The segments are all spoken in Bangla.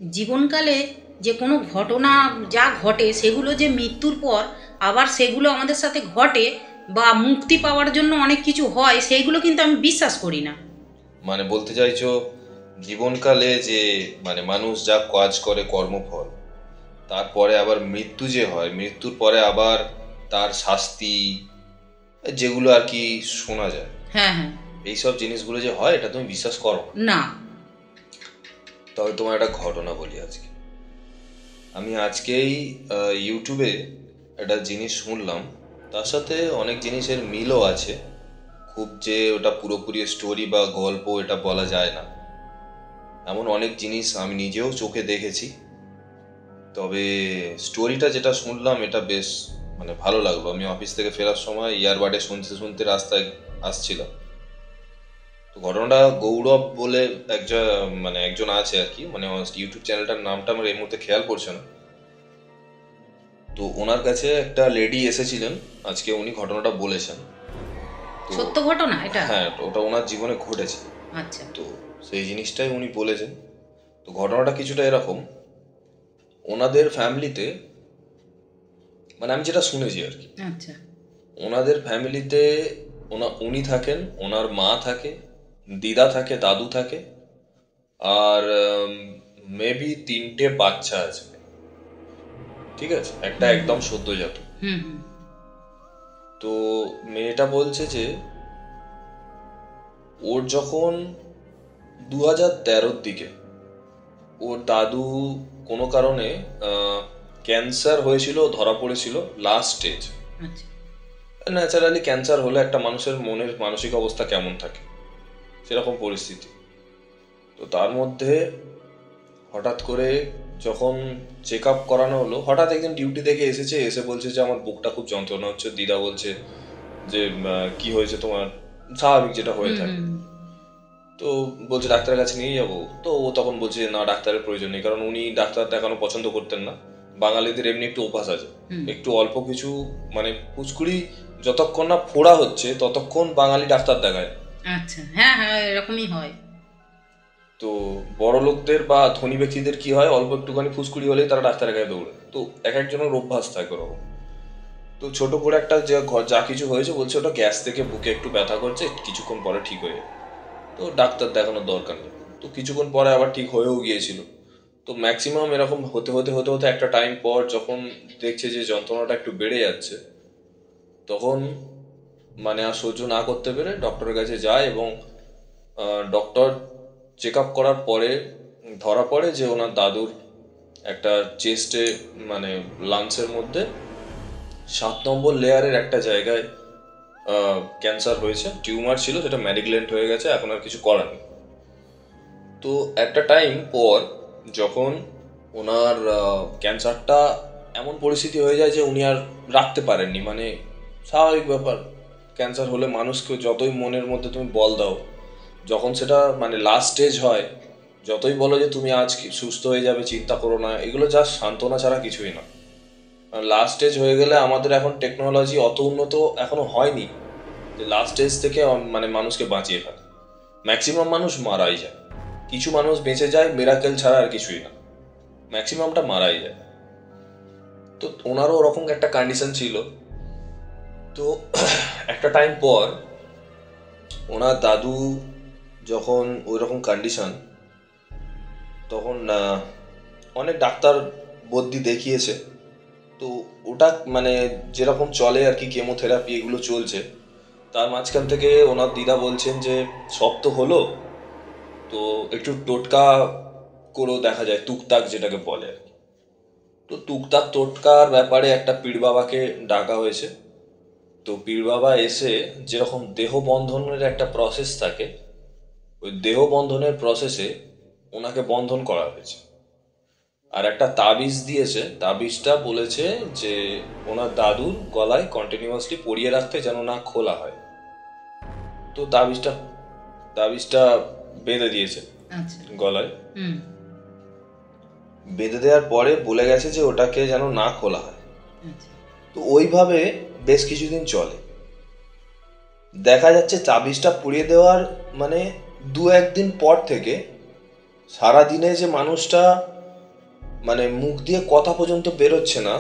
জীবনকালে যে কোনো ঘটনা যা ঘটে সেগুলো যে মৃত্যুর পর আবার সেগুলো আমাদের সাথে ঘটে বা মুক্তি পাওয়ার জন্য অনেক কিছু হয়, সেইগুলো কিন্তু আমি বিশ্বাস করি না। মানে বলতে চাইছো জীবনকালে যে মানে মানুষ যা কাজ করে কর্মফল, তারপরে আবার মৃত্যু যে হয়, মৃত্যুর পরে আবার তার শাস্তি, যেগুলো আর কি শোনা যায়, হ্যাঁ হ্যাঁ, এইসব জিনিসগুলো যে হয় এটা তুমি বিশ্বাস করো না? তবে তোমার একটা ঘটনা বলি আজকে। আমি আজকেই ইউটিউবে একটা জিনিস শুনলাম, তার সাথে অনেক জিনিসের মিলও আছে। খুব যে ওটা পুরোপুরি স্টোরি বা গল্প এটা বলা যায় না, এমন অনেক জিনিস আমি নিজেও চোখে দেখেছি। তবে স্টোরিটা যেটা শুনলাম এটা বেশ মানে ভালো লাগলো। আমি অফিস থেকে ফেরার সময় ইয়ারবাডে শুনতে শুনতে রাস্তায় আসছিলাম। তো ঘটনাটা গৌরব বলে একজন আছে আর কি, মানে ইউটিউব চ্যানেলটার নামটা আমার এই মুহূর্তে খেয়াল পড়ছে না। তো ওনার কাছে একটা লেডি এসেছিলেন আজকে, উনি ঘটনাটা বলেছেন। সত্য ঘটনা এটা? হ্যাঁ, ওটা ওনার জীবনে ঘটেছে। আচ্ছা। তো সেই জিনিসটাই উনি বলেছেন। তো ঘটনাটা কিছুটা এরকম, ওনাদের ফ্যামিলিতে, মানে আমি যেটা শুনেছি আর কি, আচ্ছা। ওনাদের ফ্যামিলিতে উনি থাকেন, ওনার মা থাকে, দিদা থাকে, দাদু থাকে, আর মেবি 3টে বাচ্চা আছে। ঠিক আছে, একটা একদম সদ্যজাত। তো মেয়েটা বলছে যে ওর যখন 2013-র দিকে ওর দাদু কোনো কারণে ক্যান্সার হয়েছিল, ধরা পড়েছিল লাস্ট স্টেজ। ন্যাচারালি ক্যান্সার হলে একটা মানুষের মনের মানসিক অবস্থা কেমন থাকে, সেরকম পরিস্থিতি। তো তার মধ্যে হঠাৎ করে যখন চেক আপ করানো হলো, হঠাৎ একদিন ডিউটি থেকে এসেছে, এসে বলছে যে আমার বুকটা খুব যন্ত্রণা হচ্ছে। দিদা বলছে যে কি হয়েছে তোমার, স্বাভাবিক যেটা হয়ে থাকে। তো বলছে ডাক্তারের কাছে নিয়ে যাবো। তো ও তখন বলছে না, ডাক্তারের প্রয়োজন নেই, কারণ উনি ডাক্তার দেখানো পছন্দ করতেন না। বাঙালিদের এমনি একটু অভ্যাস আছে, একটু অল্প কিছু মানে পুচকুড়ি যতক্ষণ না ফোড়া হচ্ছে ততক্ষণ বাঙালি ডাক্তার দেখায়। আচ্ছা, হ্যাঁ হ্যাঁ, এরকমই হয়। তো বড় লোকদের বা ধনী ব্যক্তিদের কি হয়, অল্প একটুখানি ফুসকুড়ি হলেই তারা ডাক্তারের কাছে দৌড়ে। তো এক একজনের অভ্যাস থাকে ওরকম। তো ছোট করে একটা যে যা কিছু হয়েছে, বলছে ওটা গ্যাস থেকে বুকে একটু ব্যথা করছে, কিছুক্ষণ পরে ঠিক হয়ে যাবে। তো ডাক্তার দেখানোর দরকার নেই। তো কিছুক্ষণ পরে আবার ঠিক হয়েও গিয়েছিল। তো ম্যাক্সিমাম এরকম হতে হতে হতে হতে একটা টাইম পর যখন দেখছে যে যন্ত্রণাটা একটু বেড়ে যাচ্ছে, তখন মানে আর সহ্য না করতে পেরে ডক্টরের কাছে যায়। এবং ডক্টর চেক আপ করার পরে ধরা পড়ে যে ওনার দাদুর একটা চেস্টে মানে লাংসের মধ্যে 7 নম্বর লেয়ারের একটা জায়গায় ক্যান্সার হয়েছে, টিউমার ছিল, সেটা ম্যালিগন্যান্ট হয়ে গেছে, এখন আর কিছু করার নেই। তো একটা টাইম পর যখন ওনার ক্যান্সারটা এমন পরিস্থিতি হয়ে যায় যে উনি আর রাখতে পারেননি, মানে স্বাভাবিক ব্যাপার, ক্যান্সার হলে মানুষকে যতই মনের মধ্যে তুমি বল দাও, যখন সেটা মানে লাস্ট স্টেজ হয়, যতই বলো যে তুমি আজ সুস্থ হয়ে যাবে, চিন্তা করো না, এগুলো জাস্ট সান্ত্বনা ছাড়া কিছুই না। লাস্ট স্টেজ হয়ে গেলে আমাদের এখন টেকনোলজি অত উন্নত এখনো হয়নি যে লাস্ট স্টেজ থেকে মানে মানুষকে বাঁচিয়ে ফেলে। ম্যাক্সিমাম মানুষ মারাই যায়, কিছু মানুষ বেঁচে যায় মিরাকেল ছাড়া, আর কিছুই না, ম্যাক্সিমামটা মারাই যায়। তো ওনারও ওরকম একটা কন্ডিশন ছিল। তো একটা টাইম পর ওনার দাদু যখন ওই রকম কন্ডিশন, তখন অনেক ডাক্তার বদ্যি দেখিয়েছে। তো ওটা মানে যেরকম চলে আর কি, কেমোথেরাপি এগুলো চলছে, তার মাঝখান থেকে ওনার দিদা বলছেন যে সব তো হলো, তো একটু টোটকা করেও দেখা যায়, তুকতাক যেটাকে বলে আর কি। তো টুকটাক টোটকার ব্যাপারে একটা পীর বাবাকে ডাকা হয়েছে। তো পীর বাবা এসে যেরকম দেহ বন্ধনের একটা প্রসেস থাকে, ওই দেহ বন্ধনের প্রসেসে ওনাকে বন্ধন করা হয়েছে। আর একটা তাবিজ দিয়েছে, তাবিজটা বলেছে যে ওনার দাদুর গলায় কন্টিনিউয়াসলি পরিয়ে রাখতে, যেন না খোলা হয়। তো তাবিজটা বেঁধে দিয়েছে গলায়। বেঁধে দেওয়ার পরে বলে গেছে যে ওটাকে যেন না খোলা হয়। তো ওইভাবে বেশ কিছুদিন চলে। দেখা যাচ্ছে তাবিজটা পুড়িয়ে দেওয়ার মানে 2-1 দিন পর থেকে সারাদিনে যে মানুষটা মানে মুখ দিয়ে কথা পর্যন্ত বেরোচ্ছে না,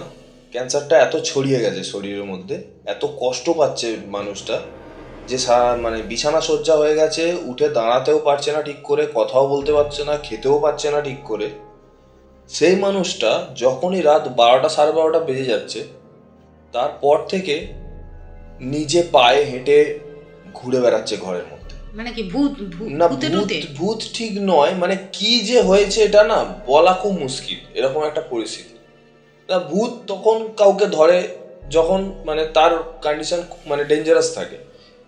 ক্যান্সারটা এত ছড়িয়ে গেছে শরীরের মধ্যে, এত কষ্ট পাচ্ছে মানুষটা যে মানে বিছানা শয্যা হয়ে গেছে, উঠে দাঁড়াতেও পারছে না ঠিক করে, কথাও বলতে পারছে না, খেতেও পারছে না ঠিক করে। সেই মানুষটা যখনই রাত 12টা 12:30 বেজে যাচ্ছে, তারপর থেকে নিজে পায়ে হেঁটে ঘুরে বেড়াচ্ছে ঘরের মধ্যে। মানে কি ভূত? না, ভূত ঠিক নয়, মানে কি যে হয়েছে এটা না বলা খুব মুশকিল, এরকম একটা পরিস্থিতি। ভূত তখন কাউকে ধরে যখন মানে তার কন্ডিশন মানে ডেঞ্জারাস থাকে,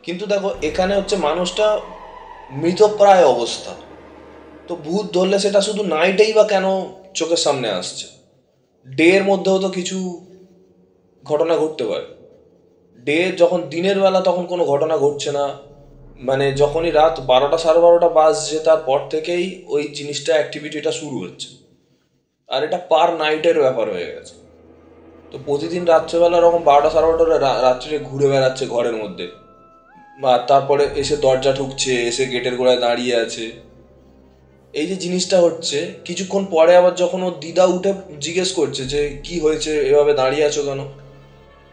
কিন্তু দেখো এখানে হচ্ছে মানুষটা মৃতপ্রায় অবস্থা, তো ভূত ধরলে সেটা শুধু নাইটেই বা কেন চোখের সামনে আসছে? ডে এর মধ্যেও তো কিছু ঘটনা ঘটতে পারে। ডে যখন দিনের বেলা তখন কোনো ঘটনা ঘটছে না, মানে যখনই রাত 12টা 12:30 বাজছে তারপর থেকেই ওই জিনিসটা অ্যাক্টিভিটিটা শুরু হচ্ছে, আর এটা পার নাইটের ব্যাপার হয়ে গেছে। তো প্রতিদিন রাত্রেবেলা এরকম 12টা 12:30 রাত্রে ঘুরে বেড়াচ্ছে ঘরের মধ্যে, আর তারপরে এসে দরজা ঠুকছে, এসে গেটের গোড়ায় দাঁড়িয়ে আছে। এই যে জিনিসটা হচ্ছে, কিছুক্ষণ পরে আবার যখন ওর দিদা উঠে জিজ্ঞেস করছে যে কি হয়েছে, এভাবে দাঁড়িয়ে আছো কেন,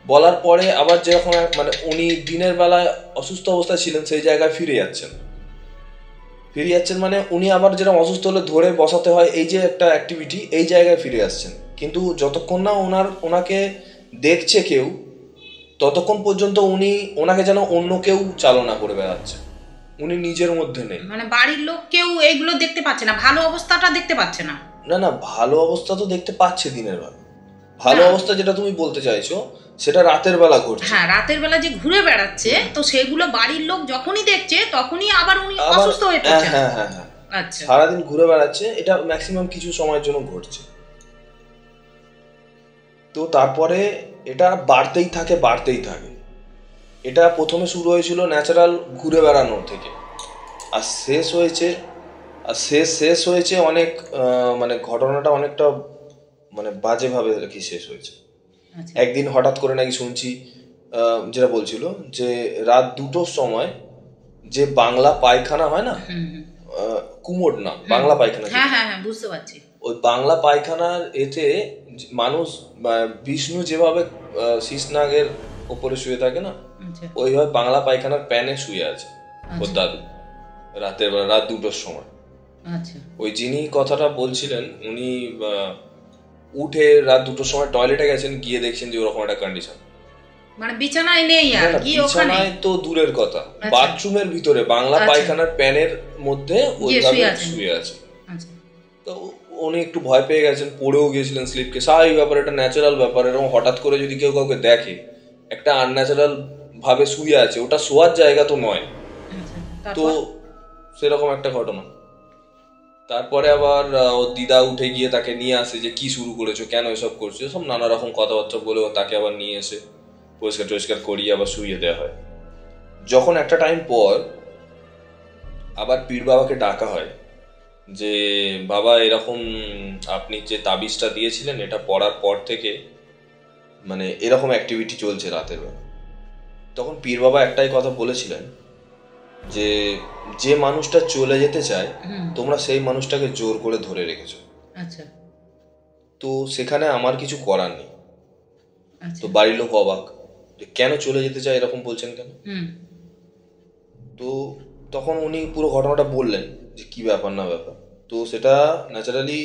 বলার পরে আবার যেরকম মানে উনি দিনের বেলায় অসুস্থ অবস্থায় ছিলেন সেই জায়গায় ফিরে যাচ্ছেন মানে উনি আবার যেরকম অসুস্থ হলে ধরে বসাতে হয়, এই যে একটা অ্যাক্টিভিটি, এই জায়গায় ফিরে আসছেন। কিন্তু যতক্ষণ না ওনাকে দেখছে কেউ, ততক্ষণ পর্যন্ত ওনাকে যেন অন্য কেউ চালনা করে বেড়াচ্ছে, উনি নিজের মধ্যে নেই। মানে বাড়ির লোক কেউ এগুলো দেখতে পাচ্ছে না, ভালো অবস্থাটা দেখতে পাচ্ছে না। না, ভালো অবস্থা তো দেখতে পাচ্ছে দিনের বেলা, ভালো অবস্থা যেটা তুমি বলতে চাইছো সেটা রাতের বেলা ঘটছে। হ্যাঁ, রাতের বেলা যে ঘুরে বেড়াচ্ছে, তো সেগুলো বাড়ির লোক যখনই দেখছে তখনই আবার উনি অসুস্থ হয়ে পড়ছে। হ্যাঁ, আচ্ছা, সারাদিন ঘুরে বেড়াচ্ছে, এটা ম্যাক্সিমাম কিছু সময়ের জন্য ঘটছে। তো তারপরে এটা বাড়তেই থাকে। এটা প্রথমে শুরু হয়েছিল ন্যাচারাল ঘুরে বেড়ানো থেকে, আর শেষ হয়েছে অনেক মানে ঘটনাটা অনেকটা মানে বাজেভাবে কি শেষ হয়েছে। একদিন হঠাৎ করে নাকি শুনছি, যেটা বলছিল যে রাত 2টোর সময় যে বাংলা পায়খানা হয় না, কুমোড না, বাংলা পায়খানা, হ্যাঁ বুঝতে পারছি, ওই বাংলা পায়খানার এতে মানুষ বিষ্ণু যেভাবে শীষনাগের ওপরে শুয়ে থাকে না, ওইভাবে বাংলা পায়খানার প্যানে শুয়ে আছে ওর দাদু রাতের বেলা, রাত 2টোর সময়। ওই যিনি কথাটা বলছিলেন উনি উঠে রাত 2টোর সময় টয়লেটে গেছেন, গিয়ে দেখছেন যে ওরকম একটা কন্ডিশন, মানে বিছানায় নেই, আর কি ওখানে বিছানায় তো দূরের কথা, বাথরুমের ভিতরে বাংলা পায়খানার প্যানের মধ্যে ওইভাবে শুয়ে আছে। তো উনি একটু ভয় পেয়ে গেছেন, পড়েও গিয়েছিলেন স্লিপকে, স্বাভাবিক ব্যাপার, এটা ন্যাচারাল ব্যাপার। এরকম হঠাৎ করে যদি কেউ কাউকে দেখে একটা আনন্যাচারাল ভাবে শুয়ে আছে, ওটা শোয়ার জায়গা তো নয়, তো সেরকম একটা ঘটনা। তারপরে আবার ওর দিদা উঠে গিয়ে তাকে নিয়ে আসে, যে কি শুরু করেছো, কেন এসব করছো, সব নানা রকম কথাবার্তা বলে তাকে আবার নিয়ে এসে পরিষ্কার করিয়ে আবার শুইয়ে দেওয়া হয়। যখন একটা টাইম পর আবার পীর বাবাকে ডাকা হয় যে বাবা এরকম আপনি যে তাবিজটা দিয়েছিলেন এটা পড়ার পর থেকে মানে এরকম অ্যাক্টিভিটি চলছে রাতের বেলা। তখন পীর বাবা একটাই কথা বলেছিলেন যে যে মানুষটা চলে যেতে চায় তোমরা সেই মানুষটাকে জোর করে ধরে রেখেছো, তো সেখানে আমার কিছু করার নেই। তো বাড়ির লোক অবাক, কেন চলে যেতে চায় এরকম বলছেন কেন? তো তখন উনি পুরো ঘটনাটা বললেন যে কি ব্যাপার না ব্যাপার। তো সেটা ন্যাচারালি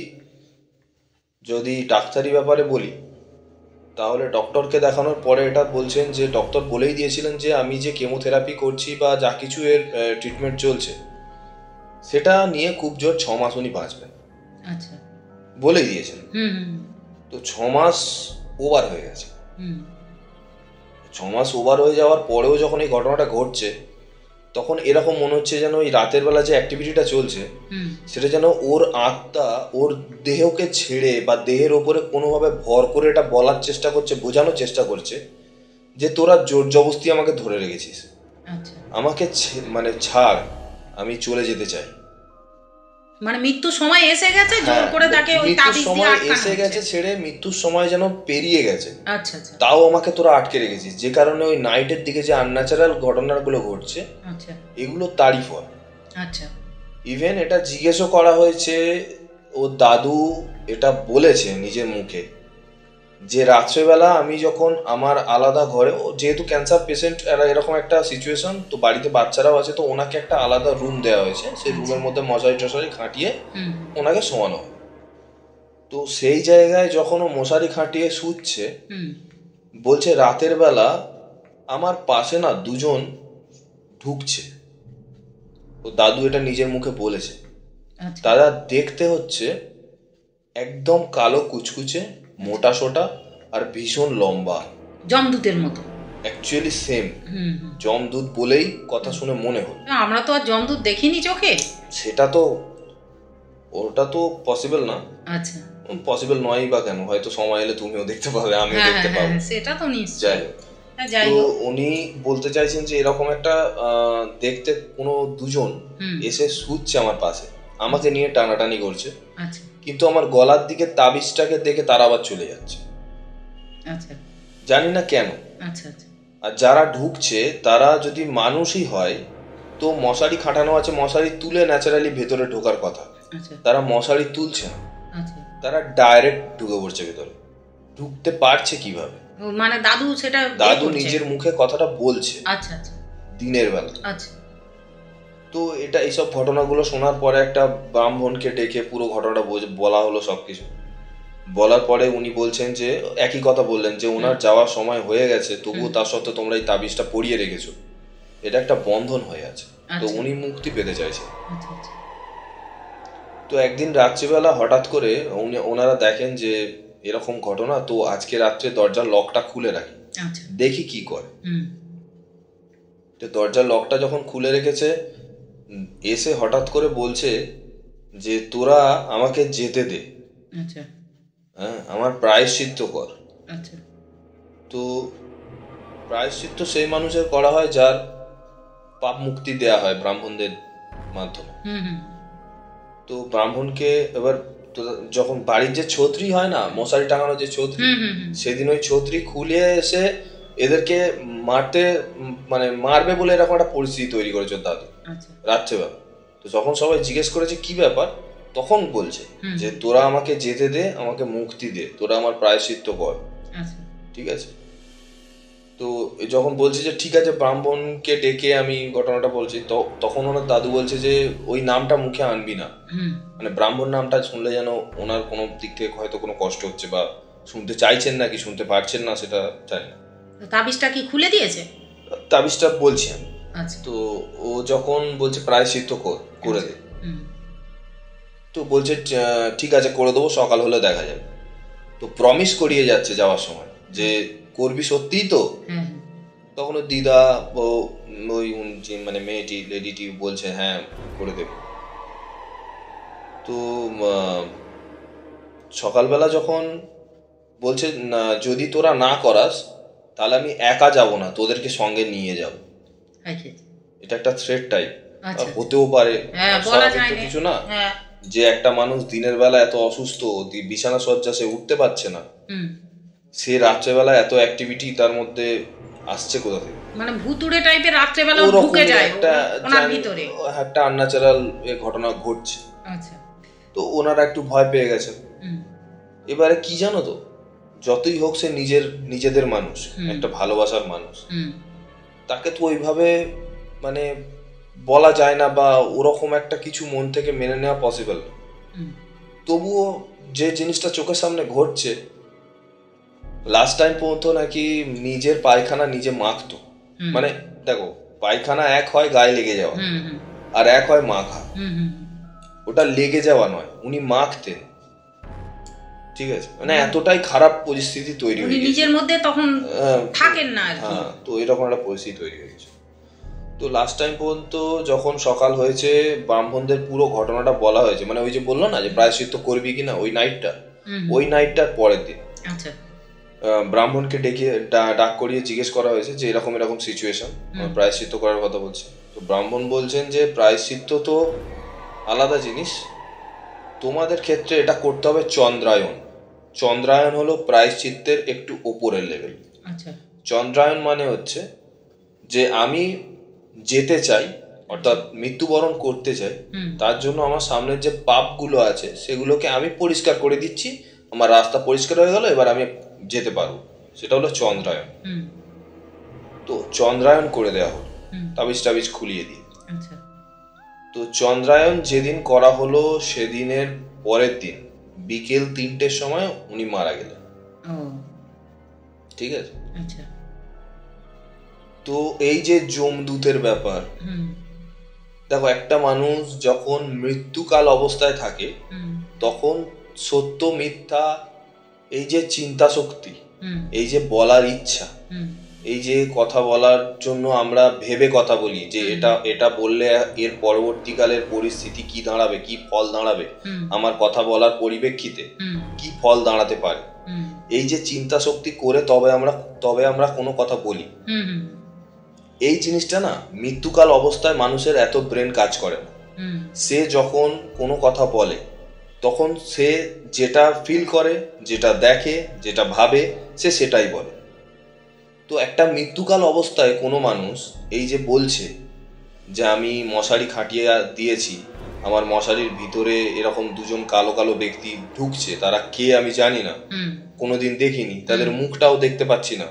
যদি ডাক্তারি ব্যাপারে বলি, তাহলে ডক্টরকে দেখানোর পরে এটা বলছেন যে ডক্টর বলেই দিয়েছিলেন যে আমি যে কেমোথেরাপি করছি বা যা কিছু এর ট্রিটমেন্ট চলছে সেটা নিয়ে খুব জোর 6 মাস উনি বাঁচবেন, বলেই দিয়েছেন। তো 6 মাস ওভার হয়ে গেছে। 6 মাস ওভার হয়ে যাওয়ার পরেও যখন এই ঘটনাটা ঘটছে, তখন এরকম মনে হচ্ছে যেন ওই রাতের বেলা যে অ্যাক্টিভিটিটা চলছে সেটা যেন ওর আত্মা ওর দেহকে ছেড়ে বা দেহের ওপরে কোনোভাবে ভর করে এটা বলার চেষ্টা করছে, বোঝানোর চেষ্টা করছে যে তোরা জোর জবরদস্তি আমাকে ধরে রেখেছিস, আমাকে মানে ছাড়, আমি চলে যেতে চাই। মানে মৃত্যুর সময় এসে গেছে, জোর করে তাকে ওই তাবিজ দিয়ে আটকানো এসে গেছে, ছেড়ে মৃত্যুর সময় যেন পেরিয়ে গেছে, তাও আমাকে তোরা আটকে রেখেছিস, যে কারণে ওই নাইটের দিকে যে আনন্যাচারাল ঘটনাগুলো ঘটছে এগুলো তারই ফল। ইভেন এটা জিজ্ঞেসও করা হয়েছে ও দাদু এটা বলেছে নিজের মুখে যে রাত্রেবেলা আমি যখন আমার আলাদা ঘরে, যেহেতু ক্যান্সার পেশেন্ট এরকম একটা সিচুয়েশন, তো বাড়িতে বাচ্চারাও আছে, তো ওনাকে একটা আলাদা রুম দেওয়া হয়েছে, সেই রুমের মধ্যে মশারি টশারি খাটিয়ে ওনাকে শোয়ানো হয়। তো সেই জায়গায় যখন ও মশারি খাটিয়ে শুচ্ছে, বলছে রাতের বেলা আমার পাশে না দুজন ঢুকছে। ও দাদু এটা নিজের মুখে বলেছে। তারা দেখতে হচ্ছে একদম কালো কুচকুচে, মোটা সোটা আর ভীষণ লম্বা, জমদূতের মতো। অ্যাকচুয়ালি সেম জমদূত বলেই কথা শুনে মনে হলো। আমরা তো আর জমদূত দেখিনি চোখে। সেটা তো, ওটা তো পসিবল না। আচ্ছা, পসিবল নয়ই বা কেন, হয়তো সময় এলে তুমিও দেখতে পাবে, আমিও দেখতে পাবো, সেটা তো নিশ্চয়ই। তো উনি বলতে চাইছেন যে এরকম একটা দেখতে কোনো দুজন এসে শুচ্ছে আমার পাশে, আমাকে নিয়ে টানাটানি করছে, কিন্তু আমার গলার দিকে তাবিজটাকে দেখে তারা আবার চলে যাচ্ছে। জানি না কেন। আর যারা ঢুকছে তারা যদি মানুষই হয় তো মশারি খাটানো আছে, মশারি তুলে ন্যাচারালি ভেতরে ঢোকার কথা, তারা মশারি তুলছে না, তারা ডাইরেক্ট ঢুকে পড়ছে ভেতরে। ঢুকতে পারছে কিভাবে? মানে দাদু সেটা দাদু নিজের মুখে কথাটা বলছে দিনের বেলা। তো এটা এইসব ঘটনাগুলো শোনার পরে একটা ব্রাহ্মণকে ডেকে পুরো ঘটনাটা বলা হলো সবকিছু। বলার পরে উনি বলছেন যে একই কথা বললেন যে ওনার যাওয়ার সময় হয়ে গেছে, তবুও তার সত্ত্বেও তোমরা এই তাবিজটা পরিয়ে রেখেছো, এটা একটা বন্ধন হয়ে আছে, তো উনি মুক্তি পেতে চাইছেন। তো একদিন রাত্রিবেলা হঠাৎ করে ওনারা দেখেন যে এরকম ঘটনা, তো আজকে রাত্রে দরজার লকটা খুলে রাখি, দেখি কি করে। তো দরজার লকটা যখন খুলে রেখেছে, এসে হঠাৎ করে বলছে যে তোরা আমাকে যেতে দে, হ্যাঁ আমার প্রায়শ্চিত্ত কর। তো প্রায়শ্চিত্ত সেই মানুষের করা হয় যার পাপ মুক্তি দেয়া হয় ব্রাহ্মণদের মাধ্যমে। তো ব্রাহ্মণকে এবার যখন বাড়ির যে ছত্রি হয় না, মশারি টাঙানো যে ছত্রি, সেদিন ওই ছত্রি খুলে এসে এদেরকে মারবে বলে এরকম একটা পরিস্থিতি তৈরি করেছে দাদু রাত্রেবেলা। তো যখন সবাই জিজ্ঞেস করেছে কি ব্যাপার, তখন বলছে যে তোরা আমাকে যেতে দে, আমাকে মুক্তি দে, তোরা আমার প্রায়শ্চিত্ত কর, ঠিক আছে। তো যখন বলছে যে ঠিক আছে ব্রাহ্মণকে ডেকে আমি ঘটনাটা বলছি, তখন ওনার দাদু বলছে যে ওই নামটা মুখে আনবি না, মানে ব্রাহ্মণ নামটা শুনলে যেন ওনার কোনো দিক থেকে হয়তো কোনো কষ্ট হচ্ছে, বা শুনতে চাইছেন না কি শুনতে পারছেন না সেটা জানি না। তাবিজটা কি খুলে দিয়েছে? তাবিজটা বলছি আমি। তো ও যখন বলছে প্রায়শ্চিত্ত করে দে, তো বলছে ঠিক আছে করে দেবো, সকাল হলে দেখা যাবে। তো প্রমিস করিয়ে যাচ্ছে যাওয়ার সময় যে করবি সত্যিই তো। তখন ওর দিদা ওই মানে মেয়েটি লেডিটি বলছে হ্যাঁ করে দেব। তো সকালবেলা যখন বলছে না যদি তোরা না করাস তাহলে আমি একা যাব না, তোদেরকে সঙ্গে নিয়ে যাব। এটা একটা থ্রেট টাইপ, হতেও পারে কিছু না, যে একটা মানুষ দিনের বেলা এত অসুস্থ, বিছানা শয্যা সে উঠতে পারছে না, সে রাত্রেবেলা এত অ্যাক্টিভিটি তার মধ্যে আসছে কোথা থেকে, মানে ভুতুড়ে টাইপের রাত্রেবেলা ঢুকে যায় ওনার ভিতরে, একটা আনন্যাচারাল ঘটনা ঘটছে। তো ওনারা একটু ভয় পেয়ে গেছেন। এবারে কি জানো তো, যতই হোক সে নিজেদের মানুষ, একটা ভালোবাসার মানুষ, তাকে তো ওইভাবে মানে বলা যায় না, বা ওরকম একটা কিছু মন থেকে মেনে নেওয়া পসিবল না। তবুও যে জিনিসটা চোখের সামনে ঘটছে, লাস্ট টাইম পর্যন্ত নাকি নিজের পায়খানা নিজে মাখতো। মানে দেখো পায়খানা এক হয় গায়ে লেগে যাওয়া, আর এক হয় মাখা। ওটা লেগে যাওয়া নয়, উনি মাখতেন, ঠিক আছে। মানে এতটাই খারাপ পরিস্থিতি তৈরি হয়ে গেছে, নিজের মধ্যে তখন থাকেন না। হ্যাঁ, তো এরকম একটা পরিস্থিতি তৈরি হয়ে গেছে। তো লাস্ট টাইম পর্যন্ত যখন সকাল হয়েছে, ব্রাহ্মণদের পুরো ঘটনাটা বলা হয়েছে, মানে ওই যে বললো না যে প্রায়শ্চিত্ত করবি কিনা, ওই নাইটটার পরের দিন ব্রাহ্মণকে ডেকে ডাক করিয়ে জিজ্ঞেস করা হয়েছে যে এরকম এরকম সিচুয়েশন, প্রায়শ্চিত্ত করার কথা বলছে। তো ব্রাহ্মণ বলছেন যে প্রায়শ্চিত্ত তো আলাদা জিনিস, তোমাদের ক্ষেত্রে এটা করতে হবে চন্দ্রায়ণ। চন্দ্রায়ণ হলো প্রায়শ্চিত্তের একটু ওপরের লেভেল। চন্দ্রায়ণ মানে হচ্ছে যে আমি যেতে চাই অর্থাৎ মৃত্যুবরণ করতে চাই, তার জন্য আমার সামনের যে পাপগুলো আছে সেগুলোকে আমি পরিষ্কার করে দিচ্ছি, আমার রাস্তা পরিষ্কার হয়ে গেল, এবার আমি যেতে পারবো। সেটা হলো চন্দ্রায়ন। তো চন্দ্রায়ন করে দেওয়া হলো, তাবিজ টাবিজ খুলিয়ে দিয়ে। তো চন্দ্রায়ন যেদিন করা হলো সেদিনের পরের দিন বিকেল 3টের সময় উনি মারা গেলেন। ঠিক আছে। তো এই যে যমদূতের ব্যাপার, দেখো একটা মানুষ যখন মৃত্যুকাল অবস্থায় থাকে তখন সত্য মিথ্যা, এই যে চিন্তা শক্তি, এই যে বলার ইচ্ছা, এই যে কথা বলার জন্য আমরা ভেবে কথা বলি যে এটা বললে এর পরবর্তীকালের পরিস্থিতি কি দাঁড়াবে, কি ফল দাঁড়াবে, আমার কথা বলার পরিপ্রেক্ষিতে কি ফল দাঁড়াতে পারে, এই যে চিন্তা শক্তি করে তবে আমরা কোনো কথা বলি, এই জিনিসটা না মৃত্যুকাল অবস্থায় মানুষের এত ব্রেন কাজ করে না। সে যখন কোনো কথা বলে তখন সে যেটা ফিল করে, যেটা দেখে, যেটা ভাবে, সে সেটাই বলে। তো একটা মৃত্যুকাল অবস্থায় কোনো মানুষ এই যে বলছে যে আমি মশারি খাটিয়ে দিয়েছি, আমার মশারির ভিতরে এরকম দুজন কালো কালো ব্যক্তি ঢুকছে, তারা কে আমি জানি না, কোনোদিন দেখিনি, তাদের মুখটাও দেখতে পাচ্ছি না,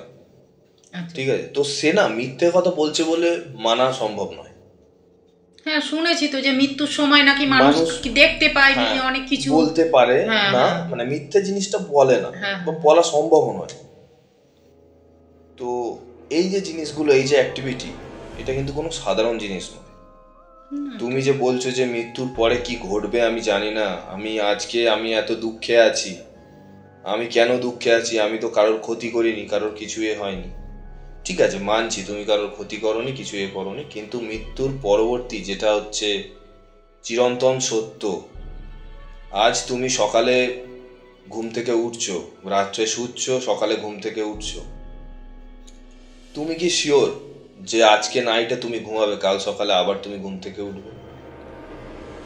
ঠিক আছে, তো সে না মিথ্যে কথা বলছে বলে মানা সম্ভব নয়। হ্যাঁ, শুনেছি তো যে মৃত্যুর সময় নাকি মানুষ দেখতে পায়, অনেক কিছু বলতে পারে না, মানে মিথ্যে জিনিসটা বলে না, বা বলা সম্ভব নয়। তো এই যে জিনিসগুলো, এই যে অ্যাক্টিভিটি, এটা কিন্তু কোনো সাধারণ জিনিস নয়। তুমি যে বলছো যে মৃত্যুর পরে কি ঘটবে আমি জানি না, আমি এত দুঃখে আছি, আমি কেন দুঃখে আছি, আমি তো কারোর ক্ষতি করিনি, কারোর কিছু হয়নি, ঠিক আছে মানছি তুমি কারোর ক্ষতি করনি, কিছু করনি, কিন্তু মৃত্যুর পরবর্তী যেটা হচ্ছে চিরন্তন সত্য, আজ তুমি সকালে ঘুম থেকে উঠছো, রাত্রে শুচ্ছ, সকালে ঘুম থেকে উঠছো, তুমি কি শিওর যে আজকে নাইটে তুমি ঘুমাবে, কাল সকালে আবার তুমি ঘুম থেকে উঠবে?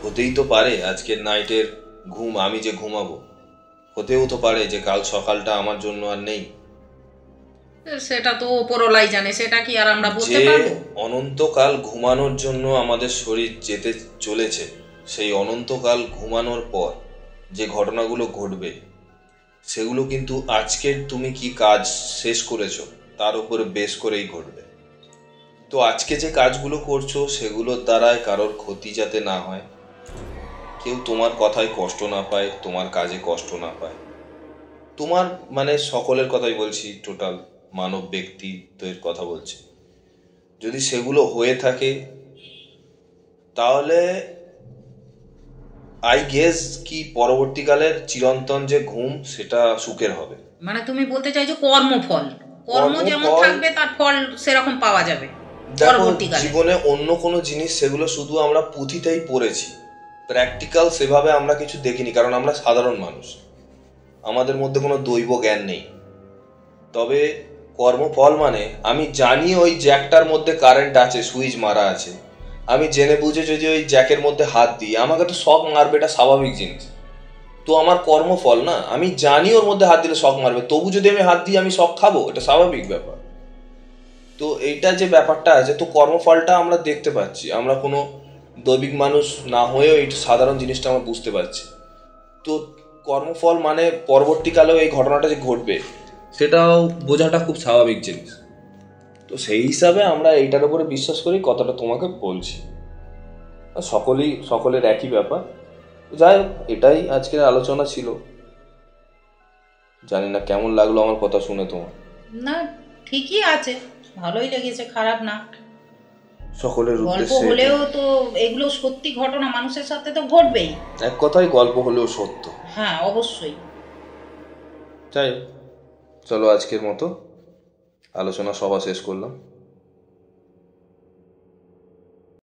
হতেই তো পারে আজকের নাইটের ঘুম আমি যে ঘুমাবো, হতেও তো পারে যে কাল সকালটা আমার জন্য আর নেই। সেটা তো ওপরওয়ালাই জানে, সেটা কি আর আমরা বলতে পারবো? অনন্তকাল ঘুমানোর জন্য আমাদের শরীর যেতে চলেছে, সেই অনন্তকাল ঘুমানোর পর যে ঘটনাগুলো ঘটবে সেগুলো কিন্তু আজকের তুমি কি কাজ শেষ করেছো তার উপরে বেস করেই ঘটবে। তো আজকে যে কাজগুলো করছো সেগুলোর দ্বারায় কারোর ক্ষতি যাতে না হয়, কেউ তোমার কথায় কষ্ট না পায়, তোমার কাজে কষ্ট না পায়, তোমার মানে সকলের কথাই বলছি, টোটাল মানব ব্যক্তিত্বের কথা বলছি, যদি সেগুলো হয়ে থাকে তাহলে আই গেস কি পরবর্তীকালের চিরন্তন যে ঘুম সেটা সুখের হবে। মানে তুমি বলতে চাইছো কর্ম যেমন থাকবে তার ফল সেরকম পাওয়া যাবে পরবর্তীকালে। জীবনে অন্য কোনো জিনিস সেগুলো শুধু আমরা পুঁথিতেই পড়েছি, প্র্যাকটিক্যাল সেভাবে আমরা কিছু দেখিনি, কারণ আমরা সাধারণ মানুষ, আমাদের মধ্যে কোনো দৈব জ্ঞান নেই। তবে কর্মফল মানে আমি জানি ওই জ্যাকটার মধ্যে কারেন্ট আছে, সুইচ মারা আছে, আমি জেনে বুঝে যদি ওই জ্যাকের মধ্যে হাত দিই আমাকে তো শক মারবে, এটা স্বাভাবিক জিনিস। তো আমার কর্মফল না, আমি জানি ওর মধ্যে হাত দিলে শক মারবে, তবু যদি আমি হাত দিই আমি শক খাবো, এটা স্বাভাবিক ব্যাপার। তো এইটা যে ব্যাপারটা আছে, তো কর্মফলটা আমরা দেখতে পাচ্ছি, আমরা কোনো দৈবিক মানুষ না হয়েও এই সাধারণ জিনিসটা আমরা বুঝতে পারছি। তো কর্মফল মানে পরবর্তীকালেও এই ঘটনাটা যে ঘটবে সেটাও বোঝাটা খুব স্বাভাবিক জিনিস। তো সেই হিসাবে আমরা এইটার উপরে বিশ্বাস করি, কথাটা তোমাকে বলছি, সকলের একই ব্যাপার। যাই হোক, এটাই আজকের আলোচনা ছিল। জানি না কেমন লাগলো আমার কথা শুনে তোমার। না, ঠিকই আছে, ভালোই লেগেছে, খারাপ না। সকলের গল্প হলেও তো এগুলো সত্যি ঘটনা, মানুষের সাথে তো ঘটবেই। এক কথাই গল্প হলেও সত্য। হ্যাঁ, অবশ্যই। যাই চলো, আজকের মতো আলোচনা সভা শেষ করলাম।